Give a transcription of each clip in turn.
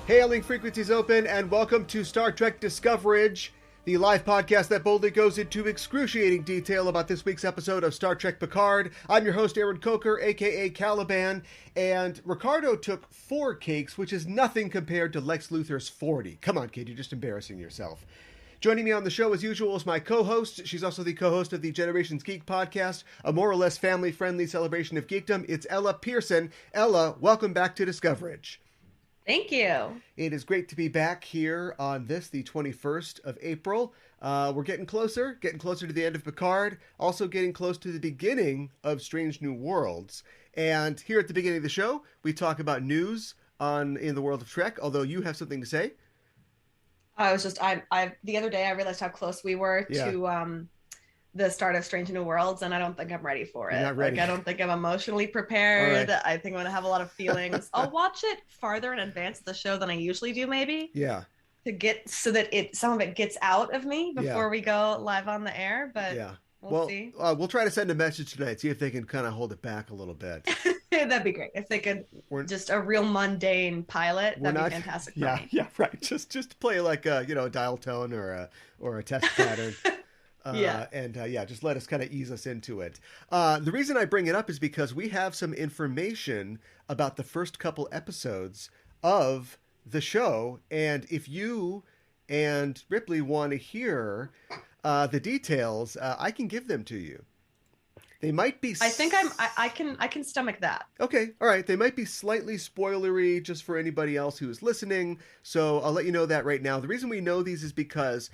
Hailing frequencies open, and welcome to Star Trek Discoverage, the live podcast that boldly goes into excruciating detail about this week's episode of Star Trek Picard. I'm your host, Aaron Coker, aka Caliban, and Ricardo took 4 cakes, which is nothing compared to Lex Luthor's 40. Come on, kid, you're just embarrassing yourself. Joining me on the show, as usual, is my co-host. She's also the co-host of the Generations Geek podcast, a more or less family-friendly celebration of geekdom. It's Ella Pearson. Ella, welcome back to Discoverage. Thank you. It is great to be back here on this, the 21st of April. We're getting closer to the end of Picard, also getting close to the beginning of Strange New Worlds. And here at the beginning of the show, we talk about news in the world of Trek, although you have something to say. The other day I realized how close we were to the start of Strange New Worlds, and I don't think I'm ready for it. You're not ready. Like, I don't think I'm emotionally prepared. Right. I think I'm going to have a lot of feelings. I'll watch it farther in advance of the show than I usually do, maybe. Yeah. To get, so that some of it gets out of me before we go live on the air, but we'll see. We'll try to send a message tonight, see if they can kind of hold it back a little bit. That'd be great. If they could just a real mundane pilot, that'd be fantastic for me. Yeah, right. Just play like a dial tone or a test pattern. Just let us kind of ease us into it. The reason I bring it up is because we have some information about the first couple episodes of the show, and if you and Ripley want to hear the details, I can give them to you. They might be. I think I can stomach that. Okay, all right. They might be slightly spoilery just for anybody else who is listening. So I'll let you know that right now. The reason we know these is because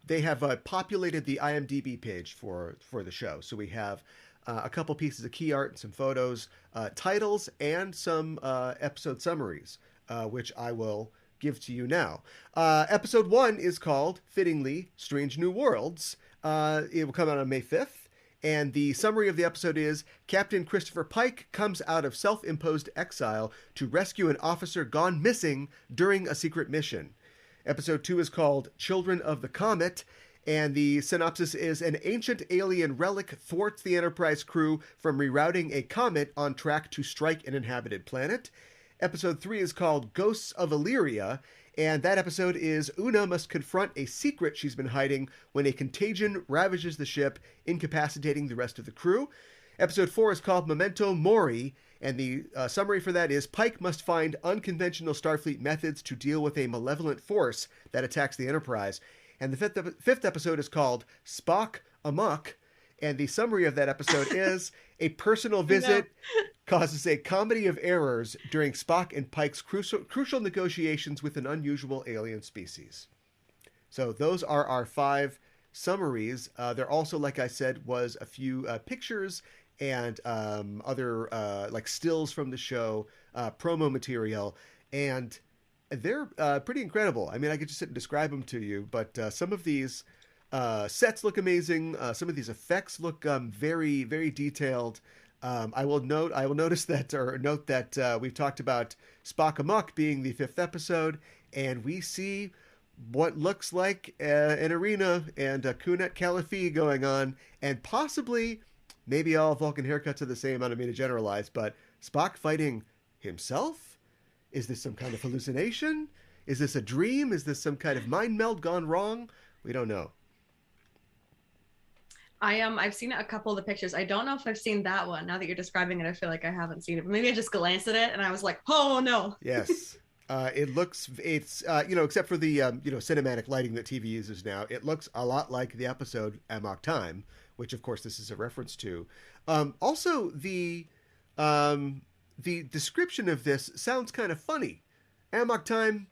they have populated the IMDb page for the show. So we have a couple pieces of key art and some photos, titles, and some episode summaries, which I will give to you now. Episode 1 is called, fittingly, Strange New Worlds. It will come out on May 5th. And the summary of the episode is, Captain Christopher Pike comes out of self-imposed exile to rescue an officer gone missing during a secret mission. Episode 2 is called Children of the Comet, and the synopsis is, an ancient alien relic thwarts the Enterprise crew from rerouting a comet on track to strike an inhabited planet. Episode 3 is called Ghosts of Illyria, and that episode is Una must confront a secret she's been hiding when a contagion ravages the ship, incapacitating the rest of the crew. Episode 4 is called Memento Mori, and the summary for that is Pike must find unconventional Starfleet methods to deal with a malevolent force that attacks the Enterprise. And the fifth episode is called Spock Amok, and the summary of that episode is a personal visit causes a comedy of errors during Spock and Pike's crucial negotiations with an unusual alien species. So those are our 5 summaries. There also, like I said, was a few pictures and other like stills from the show, promo material, and they're pretty incredible. I mean, I could just sit and describe them to you, but some of these sets look amazing. Some of these effects look very, very detailed. I will note that we've talked about Spock Amok being the 5th episode, and we see what looks like an arena and a Kunet Caliphie going on, and possibly maybe all Vulcan haircuts are the same. I don't mean to generalize, but Spock fighting himself? Is this some kind of hallucination? Is this a dream? Is this some kind of mind meld gone wrong? We don't know. I've seen a couple of the pictures. I don't know if I've seen that one. Now that you're describing it, I feel like I haven't seen it. But maybe I just glanced at it and I was like, oh no. Yes. Except for the cinematic lighting that TV uses now, it looks a lot like the episode Amok Time, which of course this is a reference to. Also, the description of this sounds kind of funny. Amok Time,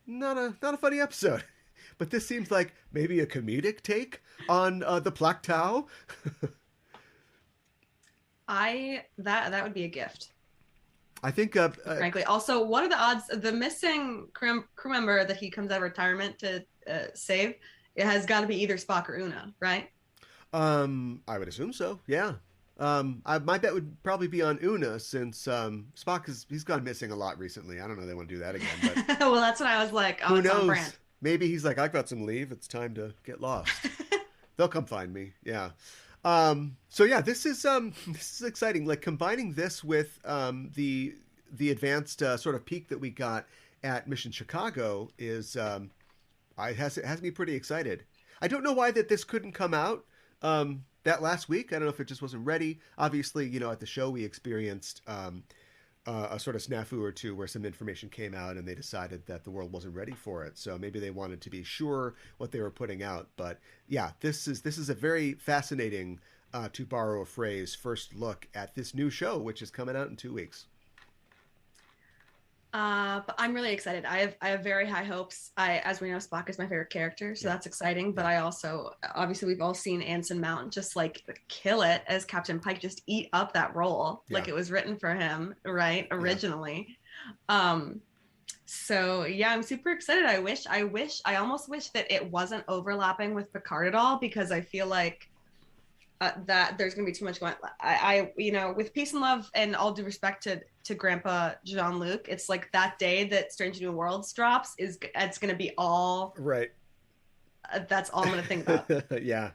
not a funny episode. But this seems like maybe a comedic take on the Plaque Tau. That would be a gift. I think, frankly. Also, what are the odds? The missing crew member that he comes out of retirement to save, it has got to be either Spock or Una, right? I would assume so. Yeah. My bet would probably be on Una, since Spock he's gone missing a lot recently. I don't know if they want to do that again. But well, that's what I was like. Oh, who it's knows? on brand. Maybe he's like, I've got some leave. It's time to get lost. They'll come find me. Yeah. This is exciting. Like combining this with the advanced sort of peek that we got at Mission Chicago is it has me pretty excited. I don't know why that this couldn't come out that last week. I don't know if it just wasn't ready. Obviously, at the show we experienced a sort of snafu or two where some information came out and they decided that the world wasn't ready for it. So maybe they wanted to be sure what they were putting out. But yeah, this is a very fascinating, to borrow a phrase, first look at this new show, which is coming out in 2 weeks. But I'm really excited. I have very high hopes. As we know, Spock is my favorite character, so that's exciting. But I also, obviously, we've all seen Anson Mount just like kill it as Captain Pike, just eat up that role like it was written for him, right? Originally. So yeah, I'm super excited. I almost wish that it wasn't overlapping with Picard at all, because I feel like that there's gonna be too much going. With peace and love and all due respect to Grandpa Jean-Luc, it's like that day that Strange New Worlds drops it's gonna be all right. That's all I'm gonna think about. Yeah.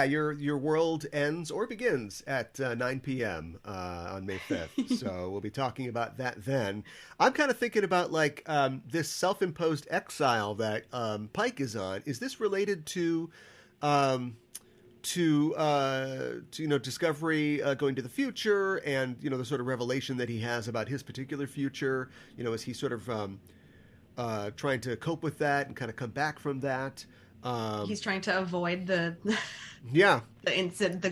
Your world ends or begins at 9 p.m. On May 5th. So we'll be talking about that then. I'm kind of thinking about this self-imposed exile that Pike is on. Is this related to Discovery going to the future, and the sort of revelation that he has about his particular future? Is he sort of trying to cope with that and kind of come back from that? He's trying to avoid the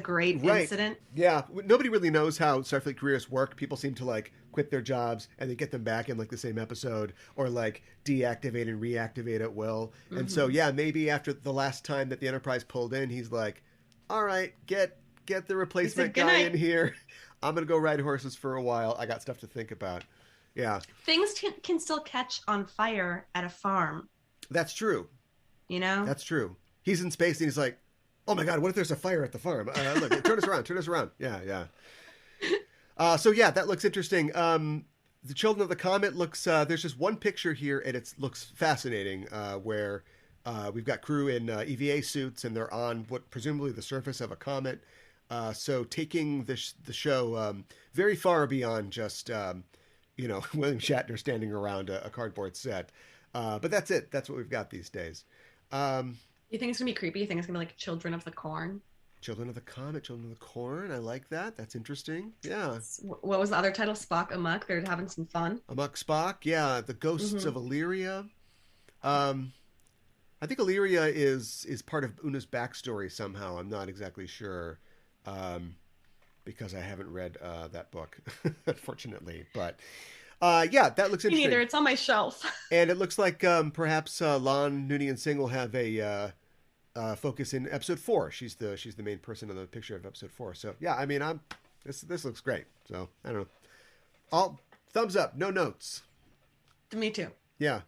great incident. Yeah, nobody really knows how Starfleet careers work. People seem to quit their jobs and they get them back in the same episode, or deactivate and reactivate at will. Mm-hmm. And so maybe after the last time that the Enterprise pulled in, he's like, all right, get the replacement guy in here. I'm gonna go ride horses for a while. I got stuff to think about. Yeah, things can still catch on fire at a farm. That's true. That's true. He's in space and he's like, oh my God, what if there's a fire at the farm? Look, turn us around. Yeah. So yeah, that looks interesting. The Children of the Comet looks, there's just one picture here and it looks fascinating, where we've got crew in EVA suits and they're on what presumably the surface of a comet. So taking the show very far beyond just, William Shatner standing around a cardboard set. But that's it. That's what we've got these days. You think it's gonna be creepy? You think it's gonna be like Children of the Corn? Children of the Comet, Children of the Corn. I like that. That's interesting. Yeah. What was the other title? Spock Amok. They're having some fun. Amok Spock. Yeah. The Ghosts of Illyria. I think Illyria is part of Una's backstory somehow. I'm not exactly sure, because I haven't read that book, unfortunately. But that looks interesting. Me neither. It's on my shelf. And it looks like perhaps Lon, Noonien Singh will have a focus in episode 4. She's the main person in the picture of episode 4. So yeah, I mean, this looks great. So I don't know. All thumbs up, no notes. Me too. Yeah.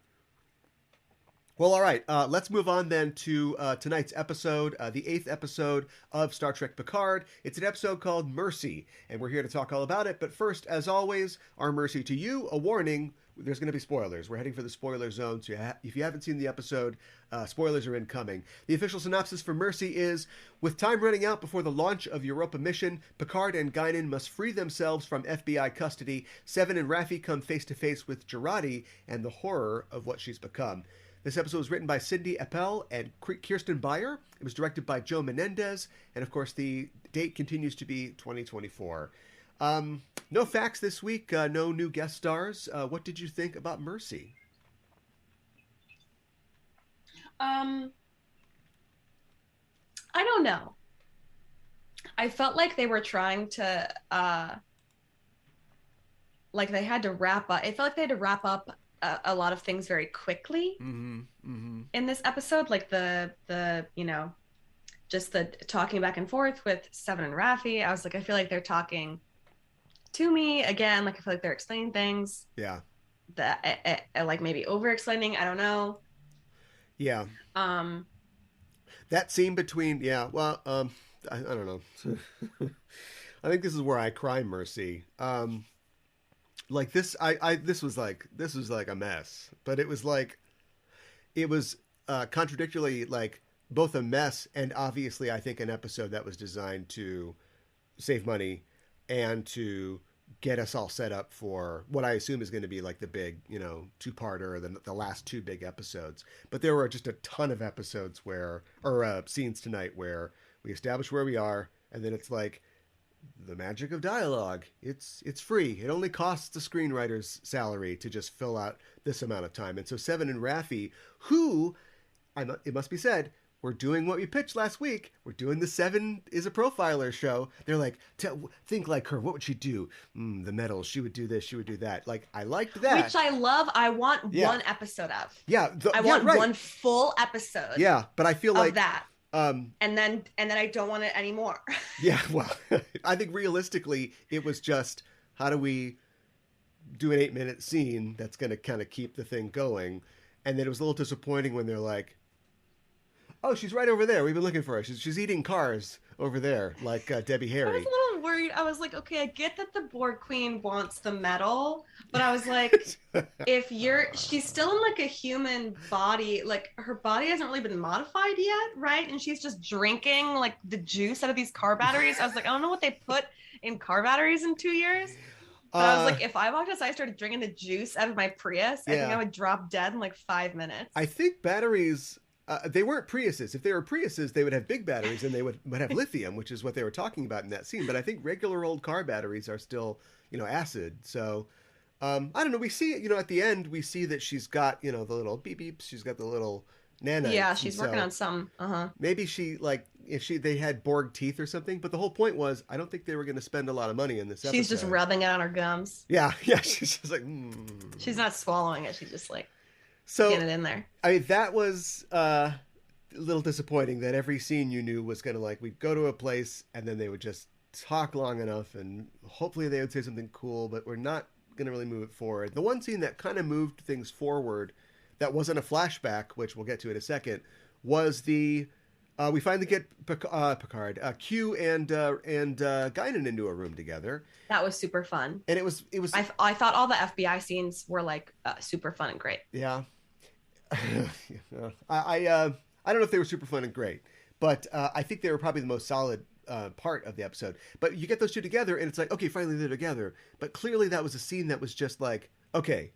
Well, all right. Let's move on then to tonight's episode, the 8th episode of Star Trek Picard. It's an episode called Mercy, and we're here to talk all about it. But first, as always, our mercy to you, a warning. There's going to be spoilers. We're heading for the spoiler zone, so if you haven't seen the episode, spoilers are incoming. The official synopsis for Mercy is, with time running out before the launch of Europa mission, Picard and Guinan must free themselves from FBI custody. Seven and Raffi come face-to-face with Jurati and the horror of what she's become. This episode was written by Cindy Appel and Kirsten Beyer. It was directed by Joe Menendez. And, of course, the date continues to be 2024. No facts this week. No new guest stars. What did you think about Mercy? I don't know. I felt like they were trying to, they had to wrap up. It felt like they had to wrap up a lot of things very quickly in this episode, like the just the talking back and forth with Seven and Raffi. I was like, I feel like they're talking to me again. Like I feel like they're explaining things. Yeah. That like maybe over explaining. I don't know. Yeah. That scene between I don't know. I think this is where I cry mercy. Like this, this was like a mess, but it was contradictorily like both a mess and obviously I think an episode that was designed to save money and to get us all set up for what I assume is going to be like the big, two-parter, or the last two big episodes. But there were just a ton of episodes scenes tonight where we establish where we are, and then it's like the magic of dialogue. It's free. It only costs the screenwriter's salary to just fill out this amount of time. And so Seven and Raffi, who, it must be said, we're doing what we pitched last week. We're doing the Seven is a Profiler show. They're like, think like her. What would she do? The medals. She would do this. She would do that. Like, I liked that. Which I love. I want one episode of. Yeah. I want one full episode. Yeah. But I feel like that. And then I don't want it anymore. Yeah. Well, I think realistically, it was just, how do we do an 8-minute scene that's going to kind of keep the thing going? And then it was a little disappointing when they're like, oh, she's right over there. We've been looking for her. She's eating cars over there, like Debbie Harry. I was a little worried. I was like, okay, I get that the Borg Queen wants the medal, but I was like, she's still in like a human body, like her body hasn't really been modified yet, right? And she's just drinking like the juice out of these car batteries. I was like, I don't know what they put in car batteries in 2 years. But I was like, if I walked outside and started drinking the juice out of my Prius, I think I would drop dead in like 5 minutes. I think batteries... they weren't Priuses. If they were Priuses, they would have big batteries and they would have lithium, which is what they were talking about in that scene. But I think regular old car batteries are still, acid. So, I don't know. We see, at the end, we see that she's got, the little beep beeps. She's got the little nanites. Yeah, she's working on some. Maybe she, they had Borg teeth or something. But the whole point was, I don't think they were going to spend a lot of money in this episode. She's just rubbing it on her gums. Yeah. She's just like, She's not swallowing it. She's just like... So, get it in there. I mean, that was a little disappointing that every scene you knew was going to we'd go to a place and then they would just talk long enough and hopefully they would say something cool, but we're not going to really move it forward. The one scene that kind of moved things forward that wasn't a flashback, which we'll get to in a second, was we finally get Picard, Q and Guinan into a room together. That was super fun. And it was. I thought all the FBI scenes were super fun and great. Yeah. I don't know if they were super fun and great, but I think they were probably the most solid part of the episode. But you get those two together, and it's like, okay, finally they're together. But clearly that was a scene that was just like, okay,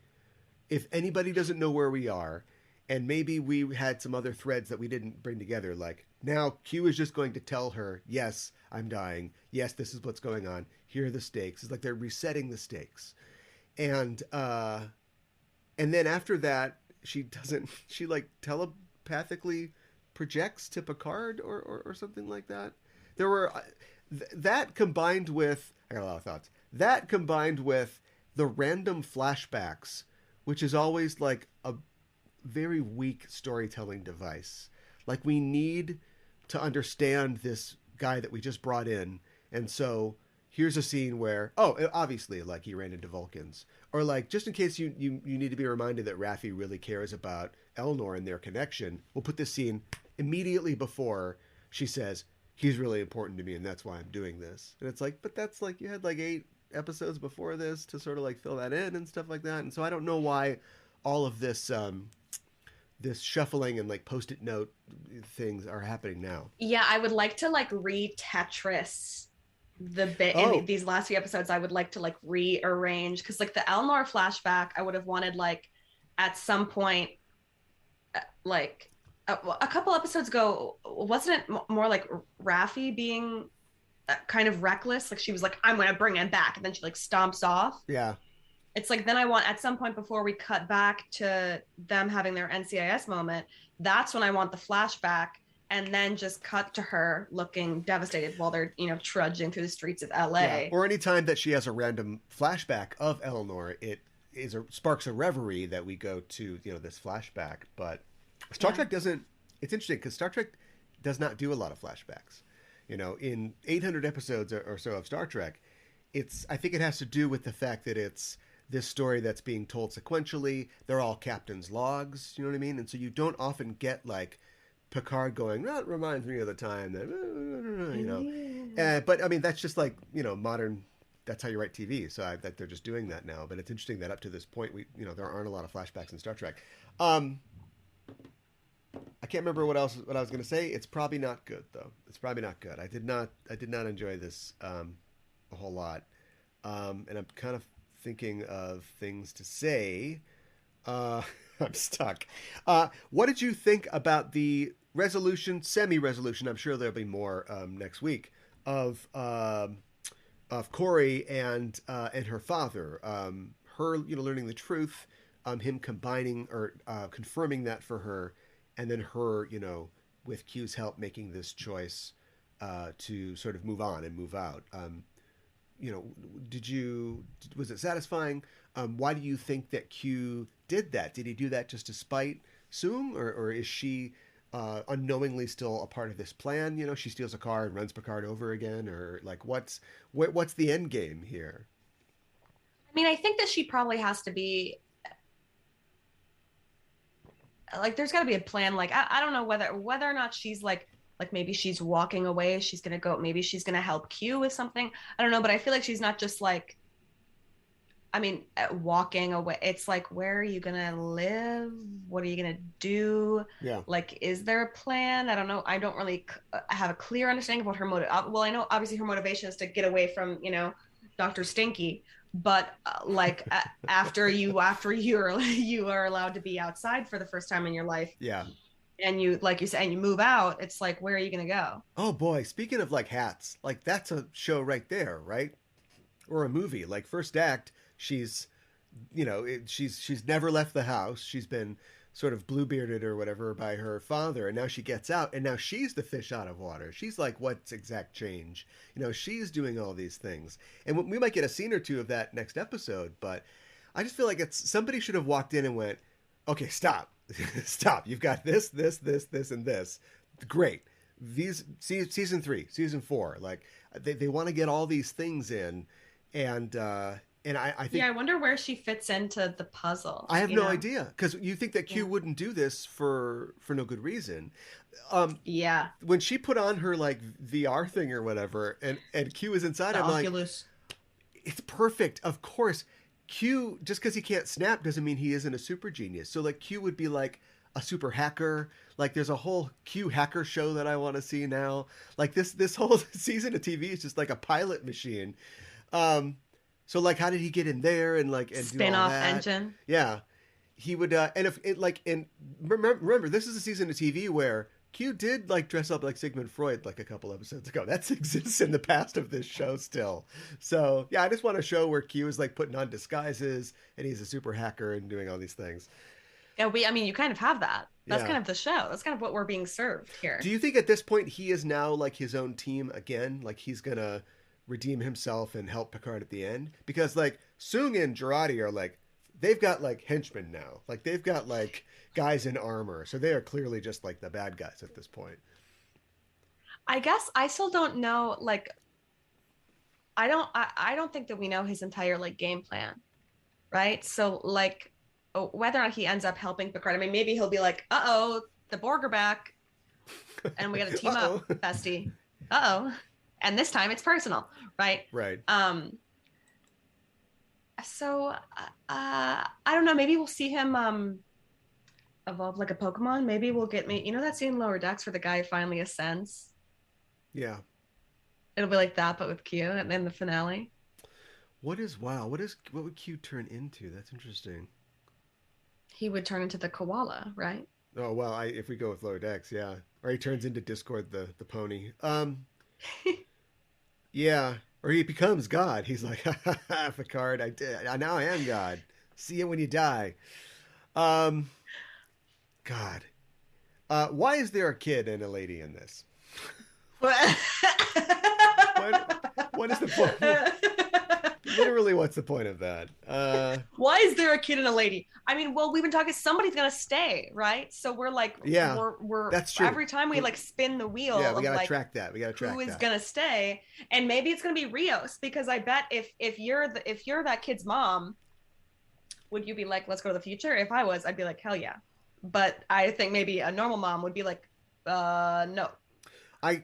if anybody doesn't know where we are, and maybe we had some other threads that we didn't bring together, like now Q is just going to tell her, yes, I'm dying. Yes, this is what's going on. Here are the stakes. It's like they're resetting the stakes. And then after that, she telepathically projects to Picard or something like that. There were that combined with, I got a lot of thoughts. That combined with the random flashbacks, which is always like a very weak storytelling device. Like, we need to understand this guy that we just brought in, and so here's a scene where, obviously, like, he ran into Vulcans. Or, like, just in case you need to be reminded that Raffi really cares about Elnor and their connection, we'll put this scene immediately before she says, he's really important to me, and that's why I'm doing this. And it's like, but that's, like, you had, like, 8 episodes before this to sort of, like, fill that in and stuff like that. And so I don't know why all of this this shuffling and, like, Post-it note things are happening now. Yeah, I would like to, like, re-Tetris the bit in these last few episodes. I would like to, like, rearrange, because, like, the Elnor flashback, I would have wanted, like, at some point, like, a couple episodes ago, wasn't it more like Raffi being kind of reckless? Like, she was like, I'm going to bring him back. And then she, like, stomps off. Yeah. It's like, then I want, at some point before we cut back to them having their NCIS moment, that's when I want the flashback, and then just cut to her looking devastated while they're, trudging through the streets of LA. Yeah. Or any time that she has a random flashback of Elnor, it sparks a reverie that we go to, this flashback. But Star Trek doesn't, it's interesting because Star Trek does not do a lot of flashbacks. In 800 episodes or so of Star Trek, I think it has to do with the fact that it's this story that's being told sequentially. They're all captain's logs, you know what I mean? And so you don't often get, like, Picard going, that reminds me of the time that, but I mean, that's just like, modern, that's how you write TV. So that they're just doing that now. But it's interesting that up to this point, there aren't a lot of flashbacks in Star Trek. I can't remember what I was going to say. It's probably not good, though. It's probably not good. I did not enjoy this a whole lot. And I'm kind of thinking of things to say. Uh, I'm stuck. What did you think about the resolution, semi-resolution? I'm sure there'll be more next week of Corey and her father. Her, learning the truth. Him combining or confirming that for her, and then her, with Q's help, making this choice to sort of move on and move out. You know, was it satisfying? Why do you think that Q did that? Did he do that just to spite Soong, or is she unknowingly still a part of this plan? She steals a car and runs Picard over again, or like what's the end game here? I mean, I think that she probably has to be like, there's got to be a plan. Like, I don't know whether or not she's like maybe she's walking away. She's gonna go. Maybe she's gonna help Q with something. I don't know, but I feel like she's not just like. I mean, walking away. It's like, where are you gonna live? What are you gonna do? Yeah. Like, is there a plan? I don't know. I don't really have a clear understanding of what her motive. Well, I know obviously her motivation is to get away from Dr. Stinky, but after you are allowed to be outside for the first time in your life. Yeah. And you, like you said, and you move out, it's like, where are you going to go? Oh boy, speaking of like hats, like that's a show right there, right? Or a movie. Like first act, she's she's never left the house. She's been sort of blue-bearded or whatever by her father, and now she gets out, and now she's the fish out of water. She's like, what's exact change? She's doing all these things. And we might get a scene or two of that next episode, but I just feel like somebody should have walked in and went, okay, stop. Stop. You've got this, and this. Great. These season 3, season 4, like they want to get all these things in, and I think. Yeah, I wonder where she fits into the puzzle. I have no idea, because you think that Q wouldn't do this for no good reason. Yeah. When she put on her like VR thing or whatever, and Q is inside, I'm Oculus. like, it's perfect. Of course. Q, just because he can't snap doesn't mean he isn't a super genius. So like Q would be like a super hacker. Like there's a whole Q hacker show that I want to see now. Like this whole season of TV is just like a pilot machine. So like, how did he get in there and spin-off engine? Yeah, he would. And if it and remember, this is a season of TV where Q did like dress up like Sigmund Freud like a couple episodes ago. That exists in the past of this show still. So yeah, I just want a show where Q is like putting on disguises and he's a super hacker and doing all these things. Yeah, I mean, you kind of have that. That's kind of the show. That's kind of what we're being served here. Do you think at this point he is now like his own team again? Like he's gonna redeem himself and help Picard at the end? Because like Soong and Jurati are like, they've got like henchmen now. Like they've got like guys in armor. So they are clearly just like the bad guys at this point. I guess I still don't know. Like, I don't think that we know his entire like game plan. Right. So like whether or not he ends up helping Picard, I mean, maybe he'll be like, uh-oh, the Borg are back and we got to team up, bestie. Uh-oh. And this time it's personal. Right. Right. So I don't know. Maybe we'll see him evolve like a Pokemon. Maybe we'll get that scene in Lower Decks where the guy finally ascends. Yeah. It'll be like that, but with Q, and then the finale. What would Q turn into? That's interesting. He would turn into the koala, right? Oh well, if we go with Lower Decks, yeah. Or he turns into Discord the pony. Yeah. Or he becomes God. He's like, ha ha ha, Picard, I did. Now I am God. See you when you die. God. Why is there a kid and a lady in this? What is the point? Literally, what's the point of that? Why is there a kid and a lady? I mean, well, we've been talking, somebody's going to stay, right? So we're like, we're that's true. Every time we like spin the wheel, we got to track that. Who is going to stay? And maybe it's going to be Rios, because I bet if you're that kid's mom, would you be like, let's go to the future? If I was, I'd be like, hell yeah. But I think maybe a normal mom would be like, no. I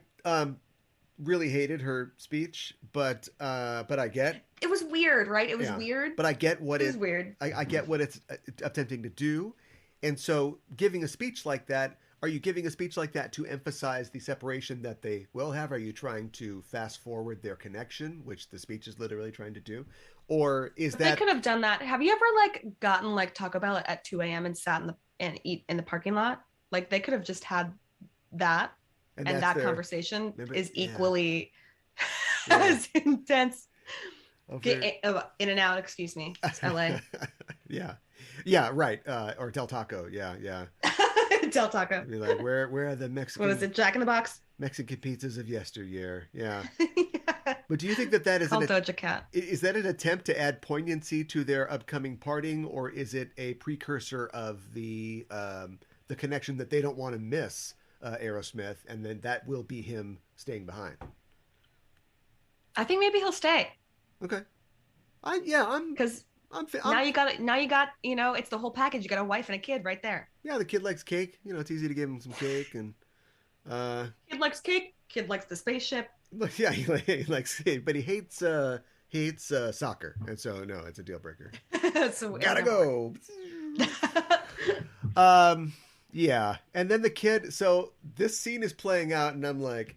really hated her speech, but I get it was weird, right? It was weird, but I get what it was weird. I get what it's attempting to do, and so giving a speech like that, are you giving a speech like that to emphasize the separation that they will have? Are you trying to fast forward their connection, which the speech is literally trying to do? Or is But they that could have done that. Have you ever like gotten like Taco Bell at 2 a.m. and sat in the and eat in the parking lot? Like they could have just had that, and that's that their conversation maybe, is yeah, equally yeah. as intense. Okay. In and out, excuse me. It's LA. Yeah. Yeah, right. Or Del Taco. Yeah, yeah. Del Taco. Be like, where are the What is it? Jack in the Box? Mexican pizzas of yesteryear? Yeah. Yeah. But do you think that is Called Doja Cat. Is that an attempt to add poignancy to their upcoming parting, or is it a precursor of the connection that they don't want to miss Aerosmith, and then that will be him staying behind? I think maybe he'll stay. Okay. Because now you got it's the whole package. You got a wife and a kid right there. Yeah, the kid likes cake. It's easy to give him some cake, and kid likes cake. Kid likes the spaceship. Yeah, he likes cake, but he hates soccer, and so no, it's a deal breaker. So Gotta go. Yeah, and then the kid. So this scene is playing out, and I'm like,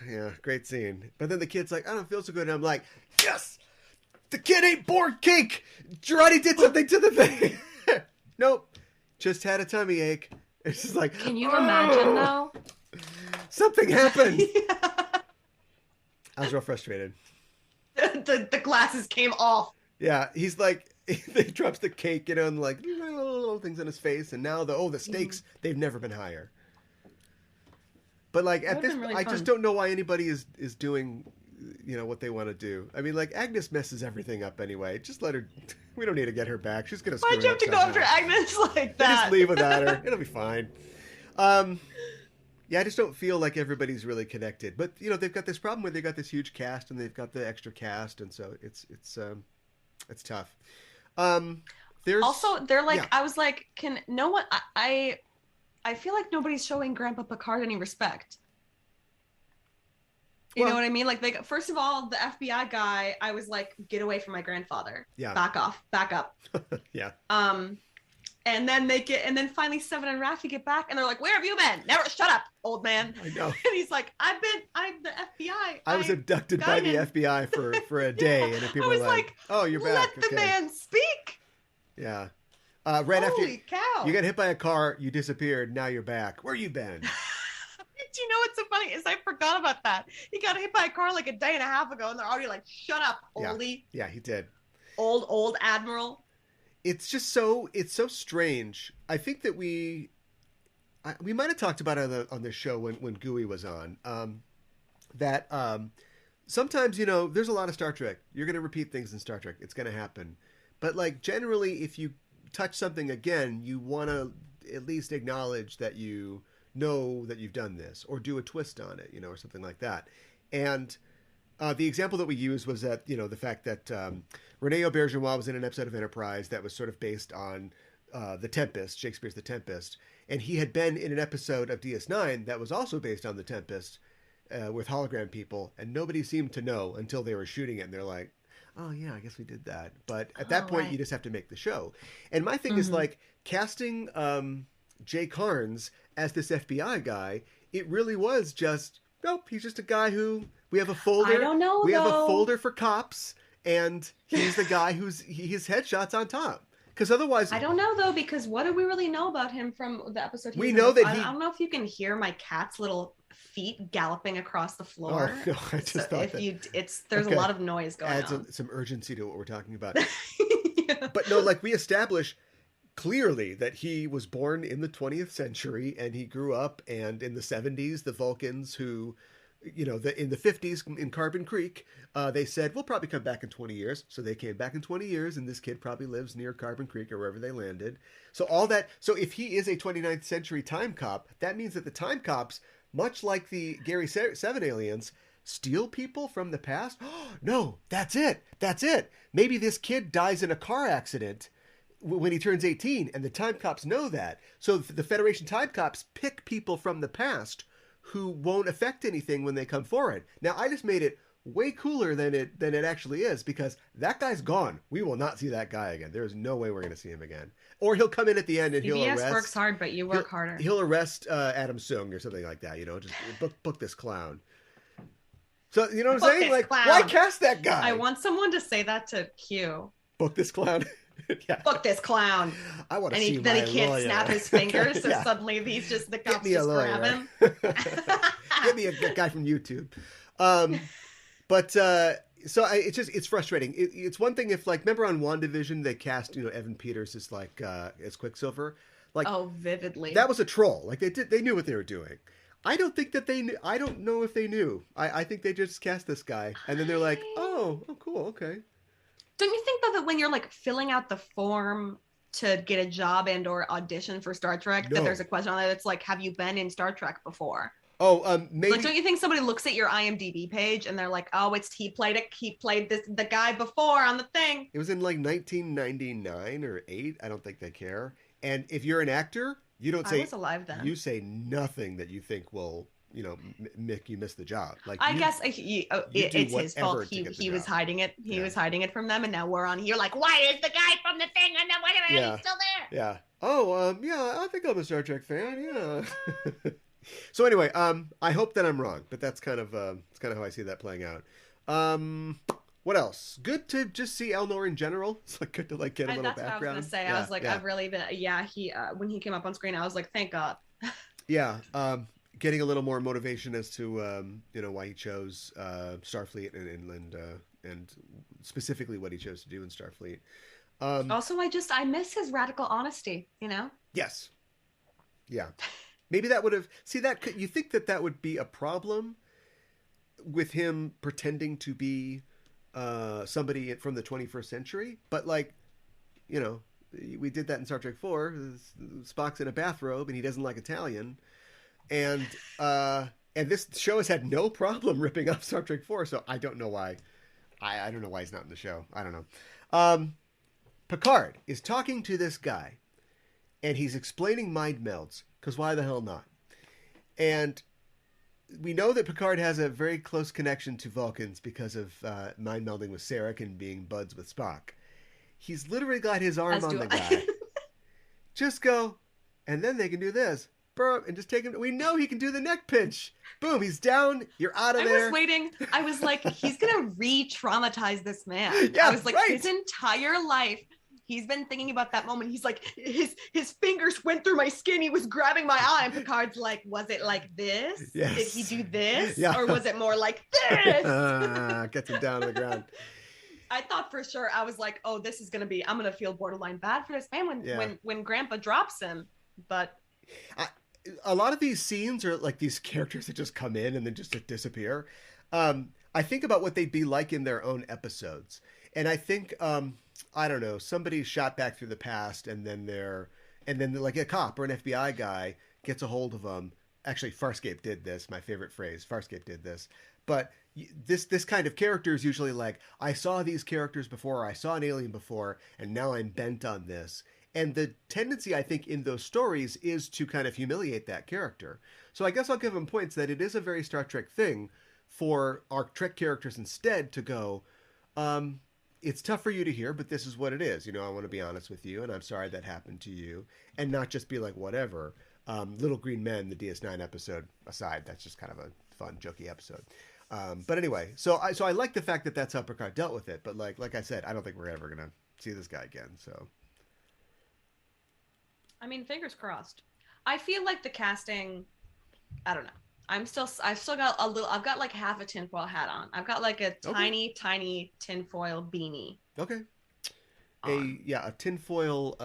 yeah, great scene. But then the kid's like, I don't feel so good, and I'm like, yes, the kid ate board cake. Girardi did something to the thing. Nope, just had a tummy ache. It's just like, can you imagine though? Something happened. Yeah. I was real frustrated. The glasses came off. Yeah, he's like, he drops the cake, and like little things on his face, and now the stakes, they've never been higher. But like at this, really I just don't know why anybody is doing, what they want to do. I mean, like Agnes messes everything up anyway. Just let her. We don't need to get her back. She's gonna. Why'd you have to go after Agnes like that? Just leave without her. It'll be fine. Yeah, I just don't feel like everybody's really connected. But they've got this problem where they've got this huge cast and they've got the extra cast, and so it's tough. There's also they're like, yeah. I was like, can no one? I feel like nobody's showing Grandpa Picard any respect. You know what I mean? Like, first of all, the FBI guy, I was like, get away from my grandfather. Yeah. Back off. Back up. Yeah. And then finally Seven and Raffi get back, and they're like, where have you been? Never, shut up, old man. I know. And he's like, I'm the FBI. I was abducted by the FBI for a day, and people were like, oh, you're back. Let the man speak. Yeah. Right Holy cow. You got hit by a car, you disappeared, now you're back. Where you been? Do you know what's so funny is I forgot about that. He got hit by a car like a day and a half ago, and they're already like, shut up, oldie. Yeah, he did. Old Admiral. It's just so strange. I think that we might have talked about it on this show when Gooey was on, that sometimes, there's a lot of Star Trek. You're going to repeat things in Star Trek. It's going to happen. But like generally, if you touch something again, you want to at least acknowledge that you know that you've done this, or do a twist on it, or something like that. And the example that we used was that, the fact that Rene Auberjonois was in an episode of Enterprise that was sort of based on The Tempest, Shakespeare's The Tempest. And he had been in an episode of DS9 that was also based on The Tempest with hologram people. And nobody seemed to know until they were shooting it. And they're like, oh, yeah, I guess we did that. But at that point, you just have to make the show. And my thing is like casting Jay Carnes as this FBI guy, it really was just, nope, he's just a guy who... We have a folder. I don't know, have a folder for cops, and he's the guy his headshot's on top. Because otherwise, I don't know though. Because what do we really know about him from the episode? We know that I don't know if you can hear my cat's little feet galloping across the floor. Oh, no, I just thought there's a lot of noise going on. Adds some urgency to what we're talking about. Yeah. But no, like we establish clearly that he was born in the 20th century, and he grew up, and in the 70s, the Vulcans who. In the 50s in Carbon Creek, they said, we'll probably come back in 20 years. So they came back in 20 years, and this kid probably lives near Carbon Creek or wherever they landed. So so if he is a 29th century time cop, that means that the time cops, much like the Gary 7 aliens, steal people from the past. Oh, no, that's it. Maybe this kid dies in a car accident when he turns 18, and the time cops know that. So the Federation time cops pick people from the past who won't affect anything when they come forward. Now, I just made it way cooler than it actually is, because that guy's gone. We will not see that guy again. There's no way we're going to see him again. Or he'll come in at the end and CBS works hard, but you work harder. He'll arrest Adam Sung or something like that. Just book this clown. So you know what I'm saying? Like, clown. Why cast that guy? I want someone to say that to Q. Book this clown. Yeah. Book this clown. I want to see then my he can't lawyer. snap his fingers, so suddenly he's just the cops just grab him. Get me a guy from YouTube. So it's frustrating. It's one thing if, like, remember on WandaVision they cast Evan Peters as as Quicksilver, like, oh, vividly. That was a troll. Like, they knew what they were doing. I don't think that they knew. I don't know if they knew. I think they just cast this guy and then they're like, oh cool, okay. Don't you think, though, that when you're, like, filling out the form to get a job and or audition for Star Trek, that there's a question on it that's like, have you been in Star Trek before? Oh, maybe. Like, don't you think somebody looks at your IMDb page and they're like, oh, he played the guy before on the thing? It was in, like, 1999 or 8. I don't think they care. And if you're an actor, you don't say... I was alive then. You say nothing that you think will... make you miss the job. Like, I guess it's his fault. He was hiding it. He was hiding it from them, and now we're on here like, why is the guy from the thing? And then he's still there. Yeah. Oh, yeah. I think I'm a Star Trek fan. Yeah. So anyway, I hope that I'm wrong, but that's kind of how I see that playing out. What else? Good to just see Elnor in general. It's like good to like get a little background. That's what I was gonna say. Yeah, I was like, I've really been. Yeah, he when he came up on screen, I was like, thank God. Yeah. Getting a little more motivation as to why he chose Starfleet and specifically what he chose to do in Starfleet. Also, I miss his radical honesty. Yes. Yeah. Maybe that would have you think that would be a problem with him pretending to be somebody from the 21st century, but like, we did that in Star Trek IV. Spock's in a bathrobe and he doesn't like Italian. And this show has had no problem ripping off Star Trek IV, so I don't know why. I don't know why he's not in the show. I don't know. Picard is talking to this guy, and he's explaining mind melds, because why the hell not? And we know that Picard has a very close connection to Vulcans because of mind melding with Sarek and being buds with Spock. He's literally got his arm on the guy. Just go, and then they can do this. And just take him. We know he can do the neck pinch. Boom, he's down. You're out of there. I was waiting. I was like, he's gonna re-traumatize this man. Yeah, I was like, his entire life, he's been thinking about that moment. He's like, his fingers went through my skin. He was grabbing my eye. And Picard's like, was it like this? Yes. Did he do this? Yeah. Or was it more like this? Gets him down to the ground. I thought for sure, I was like, oh, this is gonna be, I'm gonna feel borderline bad for this man when Grandpa drops him. But a lot of these scenes are like these characters that just come in and then just disappear. I think about what they'd be like in their own episodes. And I think, I don't know, somebody shot back through the past and then like a cop or an FBI guy gets a hold of them. Actually, Farscape did this. My favorite phrase. Farscape did this. But this kind of character is usually like, I saw these characters before, I saw an alien before, and now I'm bent on this. And the tendency, I think, in those stories is to kind of humiliate that character. So I guess I'll give them points that it is a very Star Trek thing for our Trek characters instead to go, it's tough for you to hear, but this is what it is. I want to be honest with you, and I'm sorry that happened to you. And not just be like, whatever. Little Green Men, the DS9 episode aside, that's just kind of a fun, jokey episode. But anyway, so I like the fact that that's how Picard dealt with it. But like I said, I don't think we're ever going to see this guy again, so... I mean, fingers crossed. I feel like the casting, I don't know. I've still got I've got like half a tinfoil hat on. I've got like a tiny tinfoil beanie. Okay. A tinfoil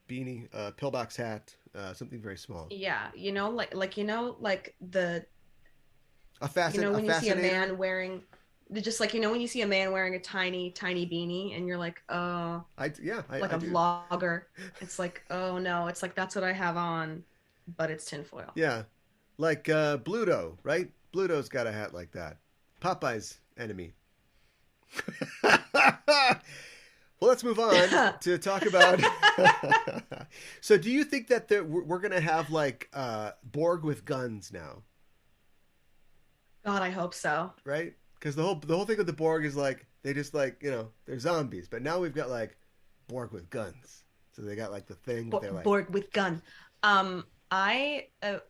beanie, pillbox hat, something very small. Yeah, like the... A fascinator. When you see a man wearing... Just like, when you see a man wearing a tiny beanie and you're like, oh, I do. vlogger. It's like, oh no, it's like, that's what I have on, but it's tinfoil. Yeah. Like Bluto, right? Bluto's got a hat like that. Popeye's enemy. Well, let's move on to talk about... So do you think that we're going to have like Borg with guns now? God, I hope so. Right? Because the whole thing with the Borg is like they just like they're zombies, but now we've got like Borg with guns. So they got like the thing, but they're like Borg with gun. I the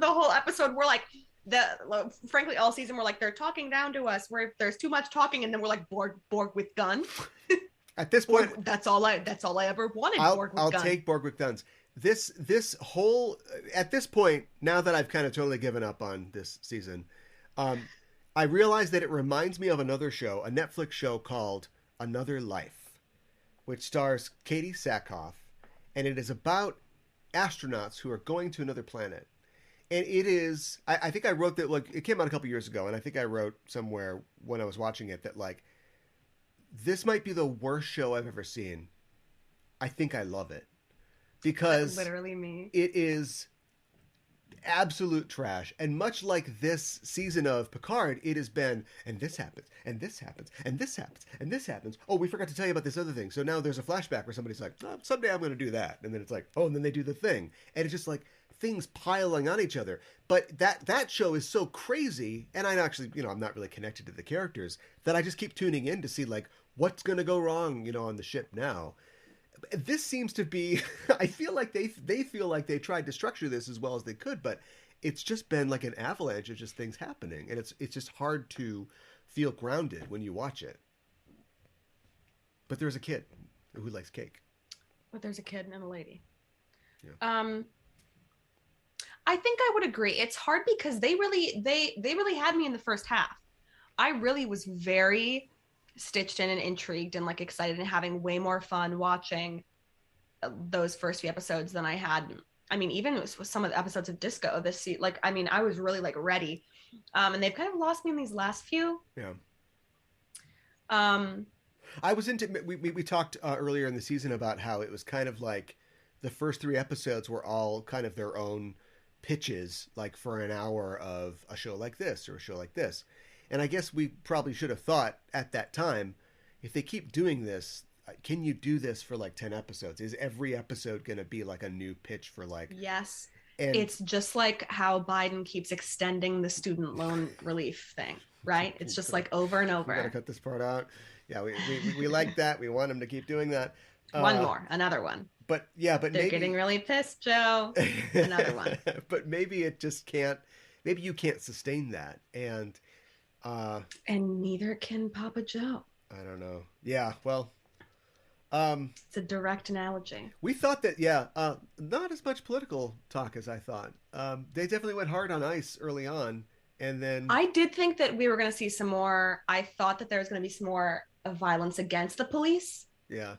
whole episode we're like frankly all season we're like they're talking down to us where there's too much talking and then we're like Borg with gun. At this point, that's all I ever wanted. I'll take Borg with guns. This whole at this point, now that I've kind of totally given up on this season, I realize that it reminds me of another show, a Netflix show called Another Life, which stars Katie Sackhoff, and it is about astronauts who are going to another planet. And it is, I think I wrote that, like, it came out a couple years ago, and I think I wrote somewhere when I was watching it that, like, this might be the worst show I've ever seen. I think I love it. Because that's literally me. It is absolute trash. And much like this season of Picard, it has been, and this happens, and this happens, and this happens, and this happens. Oh, we forgot to tell you about this other thing. So now there's a flashback where somebody's like, oh, someday I'm going to do that. And then it's like, oh, and then they do the thing. And it's just like things piling on each other. But that show is so crazy. And I actually, I'm not really connected to the characters that I just keep tuning in to see like what's going to go wrong, on the ship now. This seems to be, I feel like they feel like they tried to structure this as well as they could, but it's just been like an avalanche of just things happening. And it's just hard to feel grounded when you watch it. But there's a kid who likes cake. But there's a kid and a lady. Yeah. I think I would agree. It's hard because they really had me in the first half. I really was very stitched in and intrigued and like excited and having way more fun watching those first few episodes than I had. I mean, even with some of the episodes of Disco this season, like, I mean, I was really like ready. And they've kind of lost me in these last few. Yeah. I was into, we talked earlier in the season about how it was kind of like the first 3 episodes were all kind of their own pitches, like for an hour of a show like this or a show like this. And I guess we probably should have thought at that time, if they keep doing this, can you do this for like 10 episodes? Is every episode going to be like a new pitch for like... Yes. And it's just like how Biden keeps extending the student loan relief thing, right? It's just like over and over. We gotta cut this part out. Yeah, we like that. We want him to keep doing that. One more, another one. But they're maybe... getting really pissed, Joe. Another one. But maybe it just can't... Maybe you can't sustain that. And neither can Papa Joe. I don't know. Yeah, well, it's a direct analogy. We thought that, not as much political talk as I thought. They definitely went hard on ICE early on, and then I did think that we were going to see some more. I thought that there was going to be some more violence against the police. Yeah,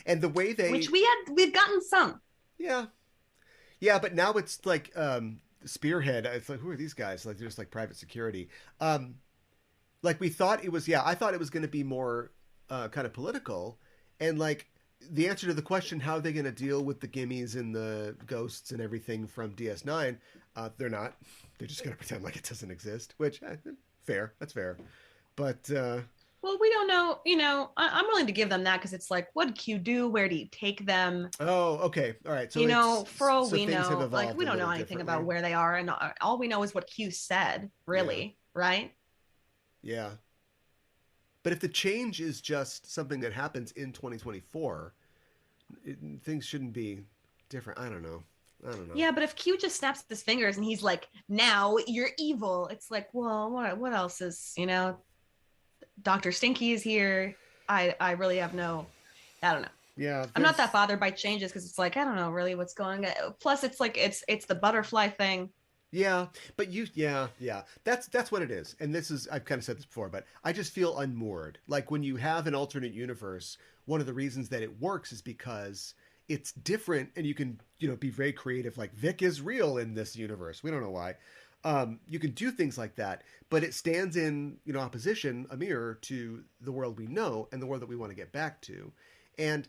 and the way which we've gotten some. Yeah, but now it's like Spearhead. It's like, who are these guys? Like, they're just like private security. Like we thought it was. Yeah, I thought it was going to be more kind of political, and like the answer to the question, how are they going to deal with the gimmies and the ghosts and everything from DS9? They're not. They're just going to pretend like it doesn't exist. Which fair. That's fair. But well, we don't know. I'm willing to give them that because it's like, what did Q do? Where do you take them? Oh, okay, all right. So for all we know, like we don't know anything about where they are, and all we know is what Q said. Really, right? Yeah. But if the change is just something that happens in 2024, things shouldn't be different. I don't know. Yeah, but if Q just snaps his fingers and he's like, now you're evil, it's like, well, what else is, Dr. Stinky is here. I really have I don't know. Yeah. I'm not that bothered by changes because it's like, I don't know really what's going on. Plus it's like, it's the butterfly thing. Yeah, but that's what it is. And this is, I've kind of said this before, but I just feel unmoored. Like when you have an alternate universe, one of the reasons that it works is because it's different and you can, be very creative. Like Vic is real in this universe. We don't know why. You can do things like that, but it stands in, opposition, a mirror to the world we know and the world that we want to get back to. And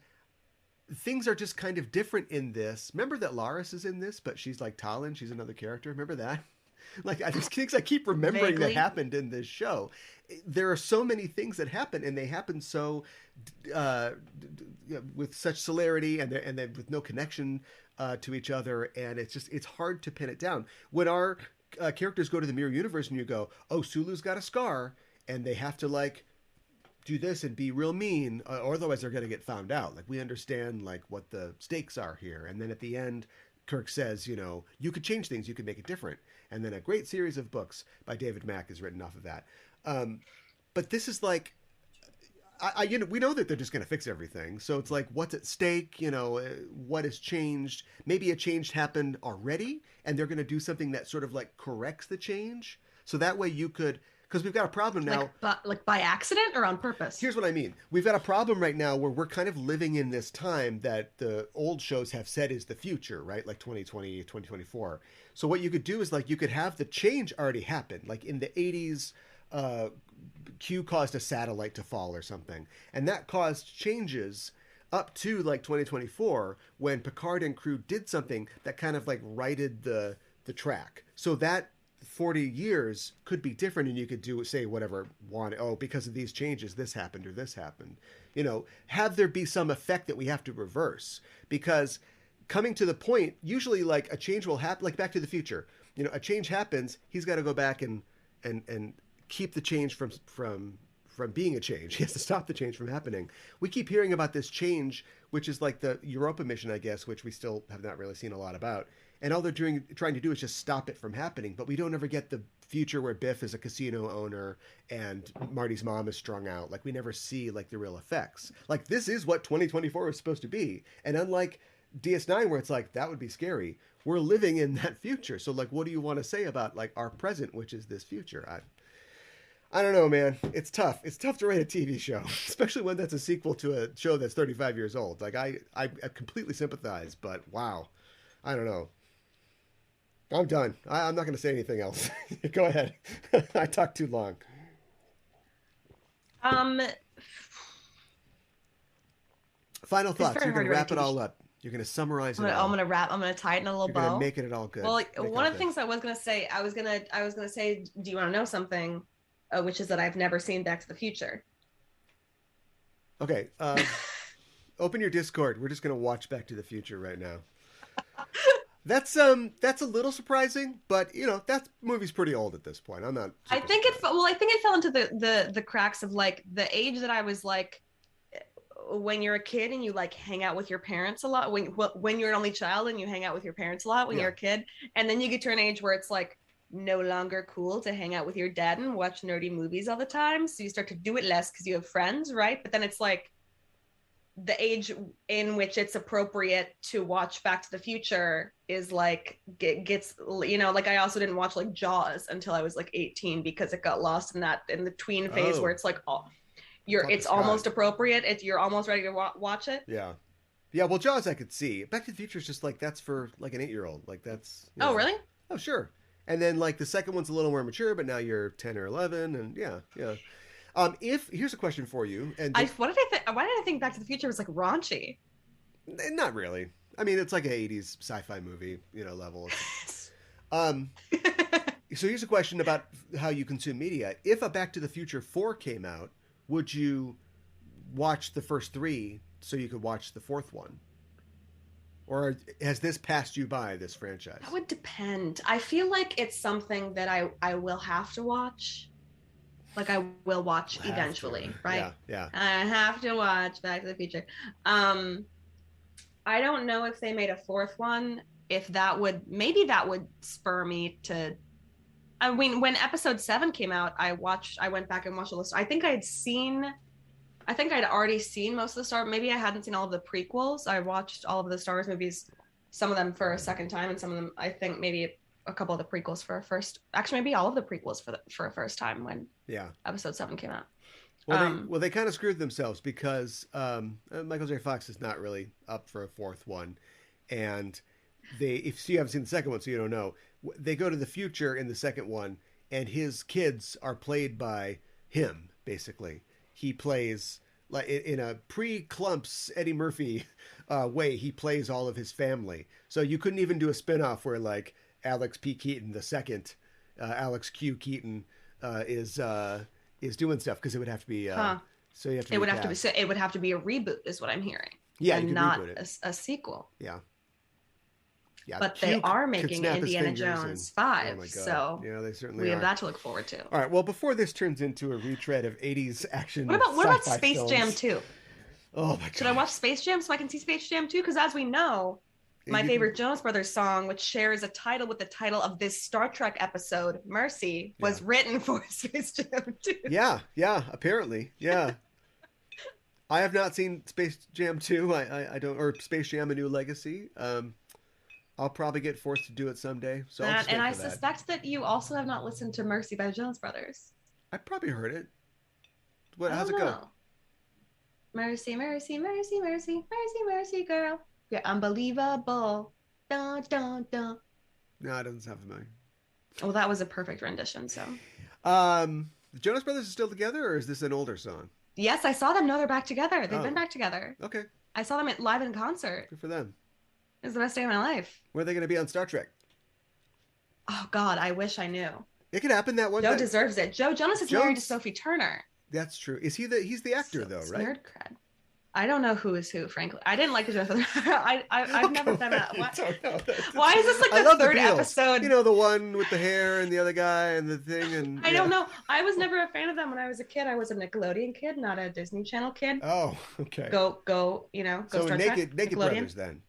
things are just kind of different in this. Remember that Laris is in this, but she's like Talon. She's another character. Remember that? Like, I keep remembering Vaguely. that happened in this show. There are so many things that happen, and they happen so with such celerity, and then with no connection to each other, and it's hard to pin it down. When our characters go to the mirror universe and you go, oh, Sulu's got a scar and they have to like do this and be real mean, or otherwise they're going to get found out. Like we understand like what the stakes are here. And then at the end, Kirk says, you know, you could change things, you could make it different. And then a great series of books by David Mack is written off of that. But this is like, you know, we know that they're just going to fix everything. So it's like, what's at stake? You know, what has changed? Maybe a change happened already, and they're going to do something that sort of like corrects the change. So that way you could, because we've got a problem now. Like by accident or on purpose? Here's what I mean. We've got a problem right now where we're kind of living in this time that the old shows have said is the future, right? Like 2020, 2024. So what you could do is like, you could have the change already happen. Like in the 80s, Q caused a satellite to fall or something, and that caused changes up to like 2024 when Picard and crew did something that kind of like righted the track. So that 40 years could be different, and you could do say whatever want. Oh, because of these changes, this happened or this happened. You know, have there be some effect that we have to reverse, because coming to the point, usually like a change will happen, like Back to the Future. You know, a change happens, he's got to go back and keep the change from being a change. He has to stop the change from happening. We keep hearing about this change, which is like the Europa mission, I guess, which we still have not really seen a lot about. And all they're trying to do is just stop it from happening. But we don't ever get the future where Biff is a casino owner and Marty's mom is strung out. Like we never see like the real effects. Like this is what 2024 is supposed to be. And unlike DS9, where it's like, that would be scary, we're living in that future. So like, what do you want to say about like our present, which is this future? I don't know, man. It's tough. It's tough to write a TV show, especially when that's a sequel to a show that's 35 years old. Like I completely sympathize, but wow. I don't know. I'm done. I'm not going to say anything else. Go ahead. I talked too long. Final thoughts. You're going to wrap it all up. You're going to summarize it all. I'm going to tie it in a little bow. You're going to make it all good. Well, one of the things I was going to say, I was going to say, do you want to know something? Which is that I've never seen Back to the Future. Okay. Open your Discord. We're just going to watch Back to the Future right now. That's a little surprising, but you know, that movie's pretty old at this point. I'm not. I think it fell into the cracks of like the age that I was like, when you're a kid and you like hang out with your parents a lot, when you're an only child and you hang out with your parents a lot when you're a kid, and then you get to an age where it's like no longer cool to hang out with your dad and watch nerdy movies all the time, so you start to do it less because you have friends, right? But then it's like the age in which it's appropriate to watch Back to the Future is like gets, you know, like I also didn't watch like Jaws until I was like 18 because it got lost in the tween phase where it's like it's almost appropriate, you're almost ready to watch it. Yeah, well, Jaws I could see. Back to the Future is just like, that's for like an 8-year-old, like that's, you know. Oh really? Oh sure. And then like the second one's a little more mature, but now you're 10 or 11, and yeah. Here's a question for you. And why did I think Back to the Future was like raunchy? Not really. I mean, it's like an 80s sci-fi movie, you know, level. So here's a question about how you consume media. If a Back to the Future 4 came out, would you watch the first 3 so you could watch the 4th one? Or has this passed you by, this franchise? That would depend. I feel like it's something that I will have to watch. Like I will watch eventually, right? Yeah. I have to watch Back to the Future. I don't know if they made a 4th one, if that would spur me to. I mean, when episode 7 came out, I went back and watched the list. I think I'd already seen most of the Star. Maybe I hadn't seen all of the prequels. I watched all of the Star Wars movies, some of them for a second time, and some of them, I think maybe a couple of the prequels for a first. Actually, maybe all of the prequels for a first time when episode 7 came out. Well, they kind of screwed themselves because Michael J. Fox is not really up for a 4th one, and if you haven't seen the second one, so you don't know, they go to the future in the second one, and his kids are played by him basically. He plays like in a pre-Clumps Eddie Murphy way. He plays all of his family. So you couldn't even do a spinoff where like Alex P. Keaton the second, Alex Q. Keaton is doing stuff, because it would have to be. So you have to. It would have to be a reboot, is what I'm hearing. Yeah, and not a sequel. Yeah. Yeah, but they Q are could making snap his Indiana fingers Jones oh 5, my god. so Yeah, they certainly we have are. that to look forward to. All right. Well, before this turns into a retread of 80s action What about sci-fi Space Jam films. 2? Oh my Should I god. watch Space Jam so I can see Space Jam 2? Because as we know, my You favorite can, Jonas Brothers song, which shares a title with the title of this Star Trek episode, Mercy, yeah. was written for Space Jam 2. Yeah, apparently. Yeah. I have not seen Space Jam 2. I don't or Space Jam A New Legacy. I'll probably get forced to do it someday. So I'll That, just and wait I for that. suspect that you also have not listened to Mercy by the Jonas Brothers. I probably heard it. I How's don't it go? know. Mercy, mercy, mercy, mercy, mercy, mercy, girl. You're unbelievable. Dun, dun, dun. No, it doesn't sound familiar. Well, that was a perfect rendition, so. The Jonas Brothers are still together, or is this an older song? Yes, I saw them. No, they're back together. They've Oh, been back together. okay. I saw them live in concert. Good for them. It was the best day of my life. Where are they going to be on Star Trek? Oh, God, I wish I knew. It could happen that one Joe day. deserves it. Joe Jonas is married to Sophie Turner. That's true. Is he he's the actor So, though, it's right? nerd cred. I don't know who is who, frankly. I didn't like the Jonas Brothers. I've never done that. Why is this like the third episode? You know, the one with the hair and the other guy and the thing and I don't know. I was never a fan of them when I was a kid. I was a Nickelodeon kid, not a Disney Channel kid. Oh, okay. Go, go So Star Naked Trek. Nickelodeon. Brothers then.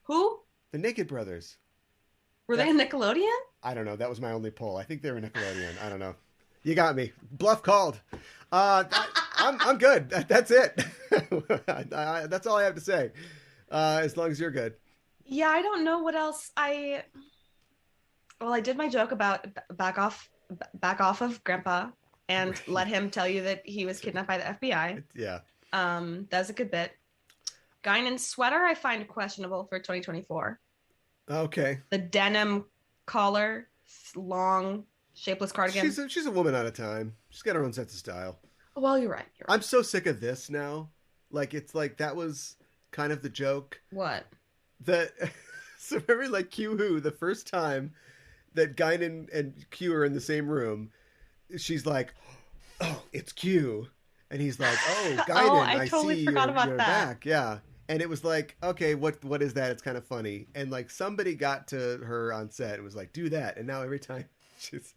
Who? The Naked Brothers. Were they a Nickelodeon? I don't know. That was my only poll. I think they were Nickelodeon. I don't know. You got me. Bluff called. I'm good. That's it. That's all I have to say. As long as you're good. Yeah, I don't know what else. Well, I did my joke about back off of Grandpa and let him tell you that he was kidnapped by the FBI. Yeah. That's a good bit. Guinan's sweater I find questionable for 2024. Okay. The denim collar, long, shapeless cardigan. She's a woman at a time. She's got her own sense of style. Well, you're right. I'm so sick of this now. Like, it's like that was kind of the joke. What? So remember, like, Q Who, the first time that Guinan and Q are in the same room, she's like, oh, it's Q. And he's like, oh, Guinan, Oh, I totally see forgot you're about that. back. Yeah. And it was like, okay, what is that? It's kind of funny. And like somebody got to her on set and was like, do that. And now every time she does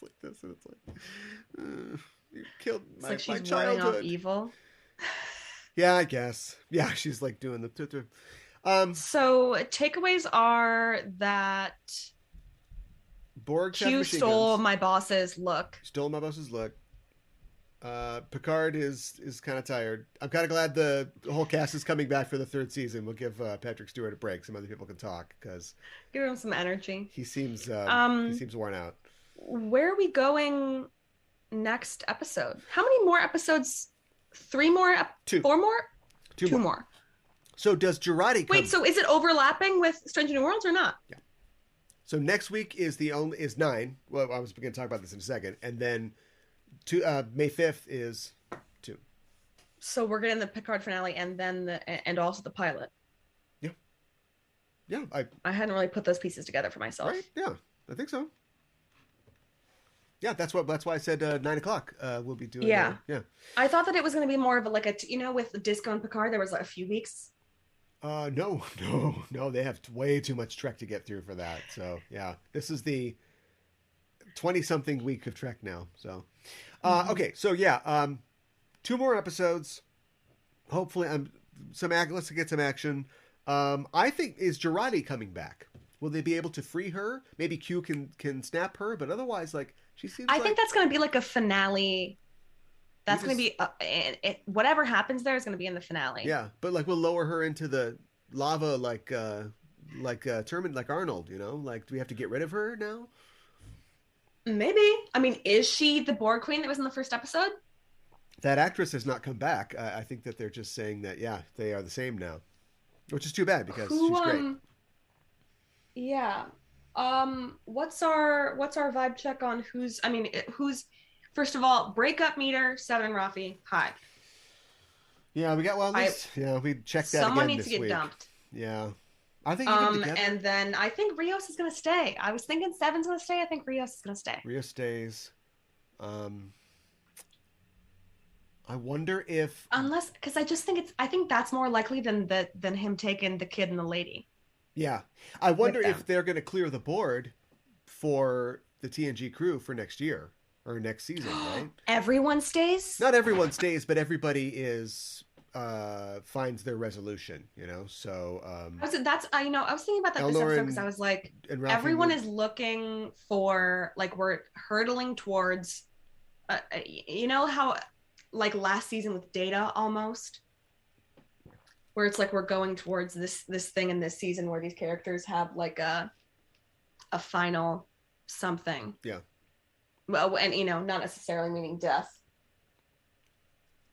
like this, and it's like, you killed my, it's like my she's warding childhood. off evil. Yeah, I guess. Yeah, she's like doing the. So takeaways are that Borg Q stole my boss's look. Stole my boss's look. Picard is kind of tired. I'm kind of glad the whole cast is coming back for the third season. We'll give Patrick Stewart a break. Some other people can talk because Give him some energy. he seems worn out. Where are we going next episode? How many more episodes? 3 more? 2. 4 more? 2 more. So does Girardi come? Wait, so is it overlapping with Strange New Worlds or not? Yeah. So next week is 9. Well, I was going to talk about this in a second, and then May 5th is 2. So we're getting the Picard finale and then and also the pilot. Yeah. I hadn't really put those pieces together for myself. Right? Yeah, I think so. Yeah, that's why I said 9:00. We'll be doing. Yeah. Yeah. I thought that it was going to be more of with the Disco and Picard, there was like a few weeks. No. They have way too much Trek to get through for that. So yeah, this is the 20-something week of Trek now. So, okay, so yeah, 2 more episodes. Hopefully, let's get some action. I think is Girardi coming back? Will they be able to free her? Maybe Q can snap her, but otherwise, like she seems. I think that's going to be like a finale. That's going to be whatever happens there is going to be in the finale. Yeah, but like we'll lower her into the lava like Arnold. You know, like do we have to get rid of her now? Maybe. I mean, is she the Borg Queen that was in the first episode? That actress has not come back. I think that they're just saying that they are the same now, which is too bad because she's great. Yeah. What's our vibe check on who's first of all, breakup meter, Seven and Rafi, hi. Yeah, we got we checked that someone again needs this to get week. Dumped. Yeah. I think even together. And then I think Rios is gonna stay. I was thinking Seven's gonna stay. I think Rios is gonna stay. Rios stays. I wonder if because I think that's more likely than him taking the kid and the lady. Yeah. I with wonder if them. they're going to clear the board for the TNG crew for next year or next season, right? Everyone stays. Not everyone stays, but everybody is finds their resolution, you know. So That's I I was thinking about that this Elnor episode because I was like, and Ralphie everyone move. is looking for like we're hurtling towards, how like last season with Data almost, where it's like we're going towards this thing in this season where these characters have like a final something. Yeah. Well, and not necessarily meaning death.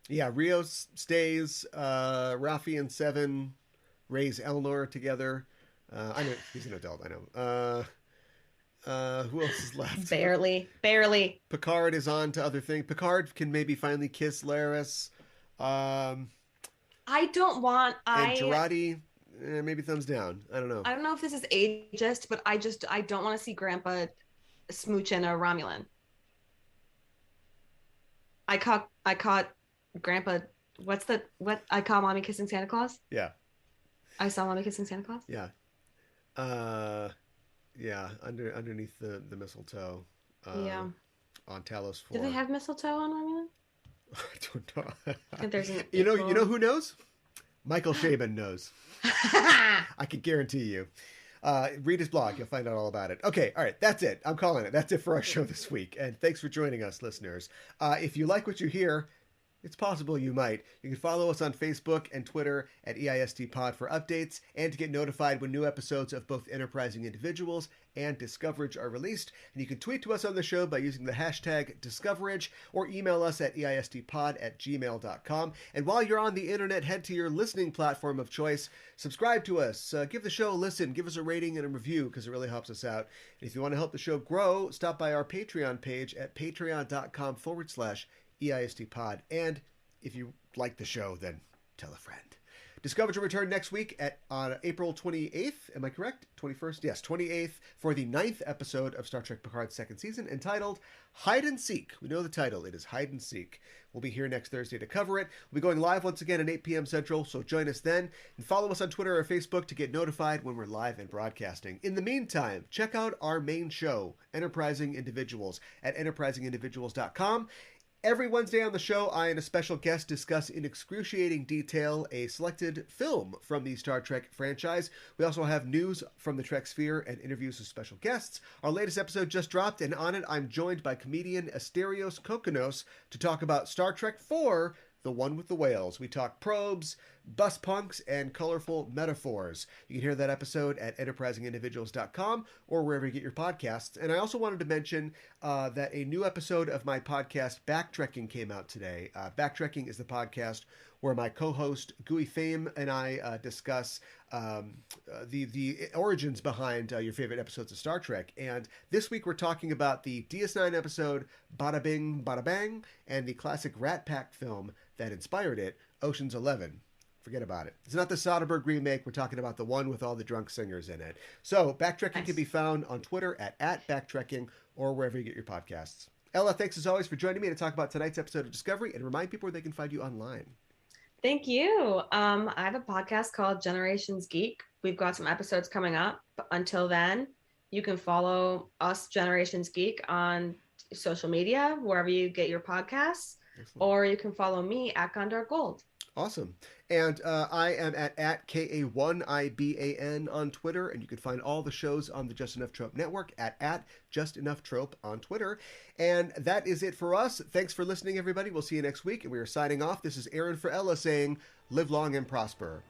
Yeah, Rio stays. Ralphie and Seven raise Elnor together. I know he's an adult. I know. Who else is left? Barely. Picard is on to other things. Picard can maybe finally kiss Laris. I don't want And I Girardi, maybe thumbs down. I don't know. I don't know if this is ageist, but I don't want to see Grandpa smooching a Romulan. I caught Grandpa. What I call Mommy kissing Santa Claus? Yeah. I saw Mommy kissing Santa Claus. Yeah. Yeah. Underneath the mistletoe. Yeah. On Talos 4. Do they have mistletoe on Romulan? I don't know. I think there's an You know who knows? Michael Chabon knows. I can guarantee you. Read his blog. You'll find out all about it. Okay. All right. That's it. I'm calling it. That's it for our show this week. And thanks for joining us, listeners. If you like what you hear, it's possible you might. You can follow us on Facebook and Twitter at EISTPod for updates and to get notified when new episodes of both Enterprising Individuals and Discoverage are released. And you can tweet to us on the show by using the hashtag Discoverage or email us at eistpod@gmail.com. And while you're on the internet, head to your listening platform of choice. Subscribe to us. Give the show a listen. Give us a rating and a review because it really helps us out. And if you want to help the show grow, stop by our Patreon page at patreon.com/EISTpod. And if you like the show, then tell a friend. Discoverage will return next week on April 28th. Am I correct? 21st? Yes, 28th for the 9th episode of Star Trek Picard's second season entitled Hide and Seek. We know the title. It is Hide and Seek. We'll be here next Thursday to cover it. We'll be going live once again at 8 p.m. Central, so join us then. And follow us on Twitter or Facebook to get notified when we're live and broadcasting. In the meantime, check out our main show, Enterprising Individuals, at enterprisingindividuals.com. Every Wednesday on the show, I and a special guest discuss in excruciating detail a selected film from the Star Trek franchise. We also have news from the Trek sphere and interviews with special guests. Our latest episode just dropped, and on it, I'm joined by comedian Asterios Kokkinos to talk about Star Trek IV, The One with the Whales. We talk probes, bus punks, and colorful metaphors. You can hear that episode at enterprisingindividuals.com or wherever you get your podcasts. And I also wanted to mention that a new episode of my podcast, Backtrekking, came out today. Backtrekking is the podcast where my co-host, Gooey Fame, and I discuss the origins behind your favorite episodes of Star Trek. And this week we're talking about the DS9 episode, Bada Bing, Bada Bang, and the classic Rat Pack film that inspired it, Ocean's 11. Forget about it. It's not the Soderbergh remake. We're talking about the one with all the drunk singers in it. So Backtrekking can be found on Twitter at Backtrekking or wherever you get your podcasts. Ella, thanks as always for joining me to talk about tonight's episode of Discovery and remind people where they can find you online. Thank you. I have a podcast called Generations Geek. We've got some episodes coming up. But until then, you can follow us, Generations Geek, on social media, wherever you get your podcasts. Excellent. Or you can follow me at Gondar Gold. Awesome. And I am at KA1IBAN on Twitter, and you can find all the shows on the Just Enough Trope Network at Just Enough Trope on Twitter. And that is it for us. Thanks for listening, everybody. We'll see you next week, and we are signing off. This is Aaron for Ella saying, live long and prosper.